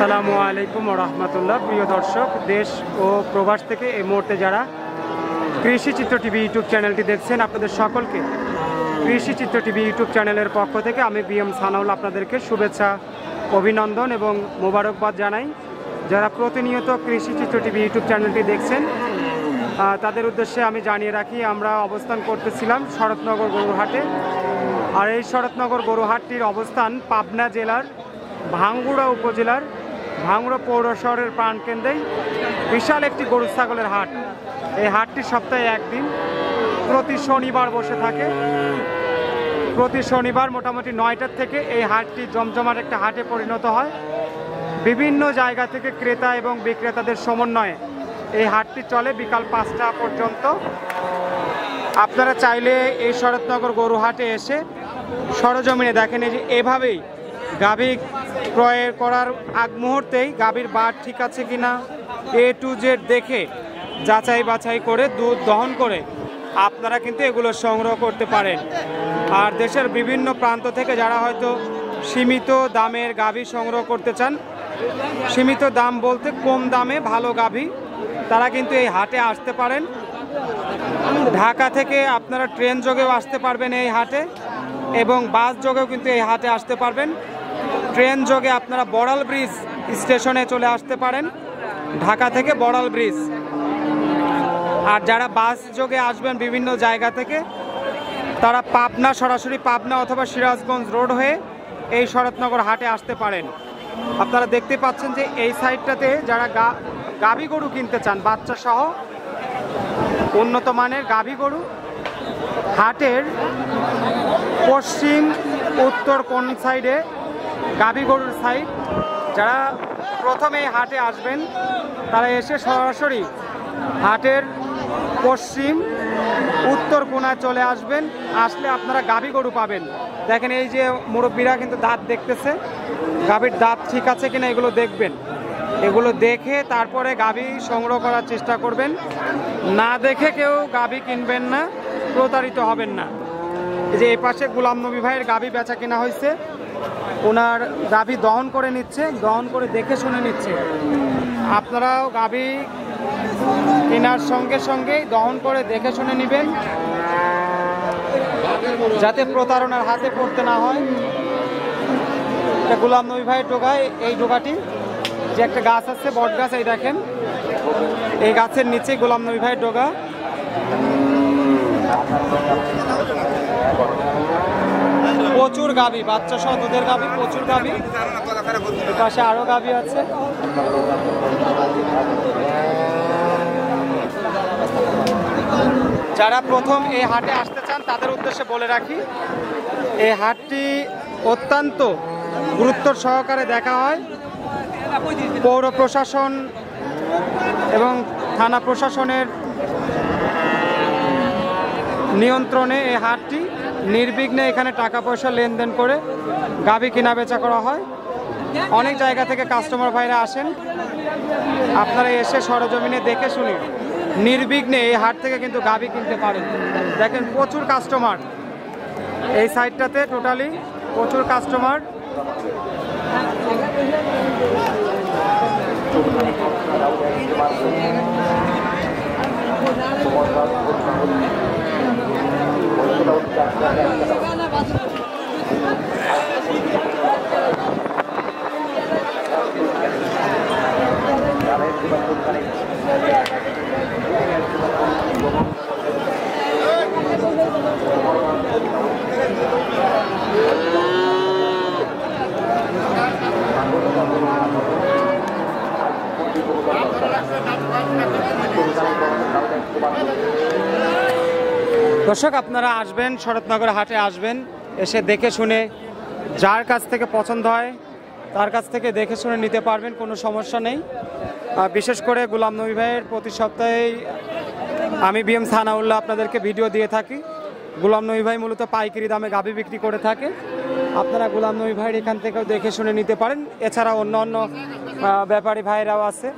আসসালামু আলাইকুম ওয়া রাহমাতুল্লাহ। প্রিয় দর্শক, দেশ ও প্রবাস থেকে এই মুহূর্তে যারা কৃষি চিত্র টিভি ইউটিউব চ্যানেলটি দেখছেন, আপনাদের সকলকে কৃষি চিত্র টিভি ইউটিউব চ্যানেলের পক্ষ থেকে আমি বিএম সানাউল্লাহ আপনাদেরকে শুভেচ্ছা, অভিনন্দন এবং মোবারকবাদ জানাই। যারা প্রতিনিয়ত কৃষি চিত্র টিভি ইউটিউব চ্যানেলটি দেখছেন তাদের উদ্দেশ্যে আমি জানিয়ে রাখি, আমরা অবস্থান করতেছিলাম শরৎনগর গরুহাটে। আর এই শরৎনগর গরুহাটটির অবস্থান পাবনা জেলার ভাঙ্গুড়া উপজেলার ভাঙ্গুড়া পৌর শহরের প্রাণকেন্দ্রেই বিশাল একটি গরু ছাগলের হাট। এই হাটটি সপ্তাহে একদিন প্রতি শনিবার বসে থাকে। প্রতি শনিবার মোটামুটি 9টার থেকে এই হাটটি জমজমাট একটা হাটে পরিণত হয়। বিভিন্ন জায়গা থেকে ক্রেতা এবং বিক্রেতাদের সমন্বয়ে এই হাটটি চলে বিকাল 5টা পর্যন্ত। আপনারা চাইলে এই শরৎনগর গরুহাটে এসে সরজমিনে দেখেন, এই যে এভাবেই গাভী ক্রয় করার আগ মুহূর্তেই গাভীর বাট ঠিক আছে কিনা A to Z দেখে যাচাই বাছাই করে দুধ দহন করে আপনারা কিন্তু এগুলো সংগ্রহ করতে পারেন। আর দেশের বিভিন্ন প্রান্ত থেকে যারা হয়তো সীমিত দামের গাভী সংগ্রহ করতে চান, সীমিত দাম বলতে কম দামে ভালো গাভী, তারা কিন্তু এই হাটে আসতে পারেন। ঢাকা থেকে আপনারা ট্রেন যোগেও আসতে পারবেন এই হাটে, এবং বাস যোগেও কিন্তু এই হাটে আসতে পারবেন। ট্রেন যোগে আপনারা বড়াল ব্রিজ স্টেশনে চলে আসতে পারেন, ঢাকা থেকে বড়াল ব্রিজ। আর যারা বাস যোগে আসবেন বিভিন্ন জায়গা থেকে, তারা পাবনা, সরাসরি পাবনা অথবা সিরাজগঞ্জ রোড হয়ে এই শরৎনগর হাটে আসতে পারেন। আপনারা দেখতে পাচ্ছেন যে এই সাইডটাতে যারা গাভী গরু কিনতে চান, বাচ্চা সহ উন্নত মানের গাভী গরু, হাটের পশ্চিম উত্তর কোন সাইডে গাভী গরুর সাইড। যারা প্রথমে হাটে আসবেন তারা এসে সরাসরি হাটের পশ্চিম উত্তর কোণায় চলে আসবেন। আসলে আপনারা গাভী গরু পাবেন। দেখেন এই যে মুরব্বীরা কিন্তু দাঁত দেখতেছে, গাভীর দাঁত ঠিক আছে কিনা এগুলো দেখবেন। এগুলো দেখে তারপরে গাভী সংগ্রহ করার চেষ্টা করবেন। না দেখে কেউ গাভী কিনবেন না, প্রতারিত হবেন না। এই যে এই পাশে গোলাম নবী ভাইয়ের গাভী বেচা কেনা হয়েছে, ওনার গাভী দহন করে নিচ্ছে, দহন করে দেখে শুনে নিচ্ছে। আপনারাও গাভী কেনার সঙ্গে সঙ্গেই দহন করে দেখে শুনে নেবেন, যাতে প্রতারণার হাতে পড়তে না হয়। এটা গোলাম নবী ভাইয়ের ডোগায়, এই ডোগাটি যে একটা গাছ আছে, বট গাছ, এই দেখেন এই গাছের নিচে গোলাম নবী ভাইয়ের ডোগা। প্রচুর গাভী, বাচ্চা সহ দুধের গাভী, প্রচুর গাভী। পাশে আরো গাভী আছে। যারা প্রথম এই হাটে আসতে চান তাদের উদ্দেশ্যে বলে রাখি, এই হাটটি অত্যন্ত গুরুত্ব সহকারে দেখা হয়। পৌর প্রশাসন এবং থানা প্রশাসনের নিয়ন্ত্রণে এই হাটটি নির্বিঘ্নে এখানে টাকা পয়সা লেনদেন করে গাভী কেনা বেচা করা হয়। অনেক জায়গা থেকে কাস্টমার ভাইরা আসেন, আপনারা এসে সরজমিনে দেখে শুনে নির্বিঘ্নে এই হাট থেকে কিন্তু গাভী কিনতে পারেন। দেখেন প্রচুর কাস্টমার এই সাইডটাতে, টোটালি প্রচুর কাস্টমার। দর্শক, আপনারা আসবেন, শরৎনগর হাটে আসবেন, এসে দেখে শুনে যার কাছ থেকে পছন্দ হয় তার কাছ থেকে দেখে শুনে নিতে পারবেন, কোনো সমস্যা নেই। বিশেষ করে গোলাম নবী ভাইয়ের প্রতি সপ্তাহেই আমি বিএম সানাউল্লাহ আপনাদেরকে ভিডিও দিয়ে থাকি। গোলাম নবী ভাই মূলত পাইকারি দামে গাভী বিক্রি করে থাকে। আপনারা গোলাম নবী ভাইয়ের এখান থেকেও দেখে শুনে নিতে পারেন। এছাড়া অন্য অন্য ব্যাপারী ভাইরাও আছে,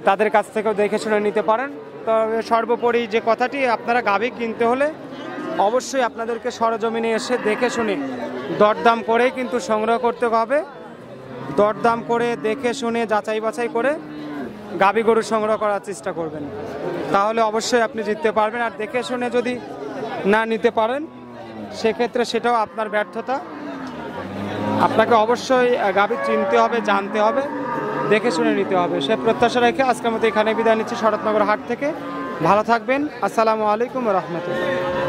তাদের কাছ থেকেও দেখে শুনে নিতে পারেন। তবে সর্বোপরি যে কথাটি, আপনারা গাভী কিনতে হলে অবশ্যই আপনাদেরকে সরজমিনে এসে দেখে শুনে দরদাম করেই কিন্তু সংগ্রহ করতে হবে। দরদাম করে দেখে শুনে যাচাই বাছাই করে গাভী গরু সংগ্রহ করার চেষ্টা করবেন, তাহলে অবশ্যই আপনি জিততে পারবেন। আর দেখে শুনে যদি না নিতে পারেন সেক্ষেত্রে সেটাও আপনার ব্যর্থতা। আপনাকে অবশ্যই গাভী চিনতে হবে, জানতে হবে, দেখে শুনে নিতে হবে। সে প্রত্যাশা রেখে আজকের মতো এখানে বিদায় নিচ্ছি শরৎনগর হাট থেকে। ভালো থাকবেন। আসসালামু আলাইকুম ওয়া রাহমাতুল্লাহ।